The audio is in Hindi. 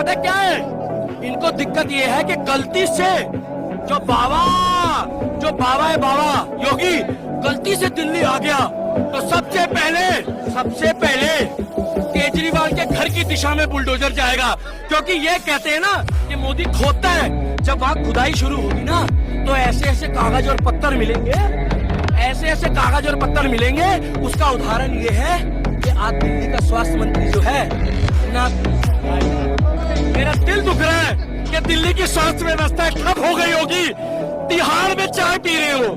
पता क्या है, इनको दिक्कत ये है कि गलती से जो बाबा है, बाबा योगी गलती से दिल्ली आ गया तो सबसे पहले केजरीवाल के घर की दिशा में बुलडोजर जाएगा। क्योंकि ये कहते हैं ना कि मोदी खोदता है, जब वहां खुदाई शुरू होगी ना तो ऐसे ऐसे कागज और पत्थर मिलेंगे, उसका उदाहरण ये है कि आज दिल्ली का स्वास्थ्य मंत्री जो है ना, मेरा दिल दुख रहा है कि दिल्ली की स्वास्थ्य व्यवस्था ठप हो गई होगी। तिहाड़ में चाय पी रहे हो,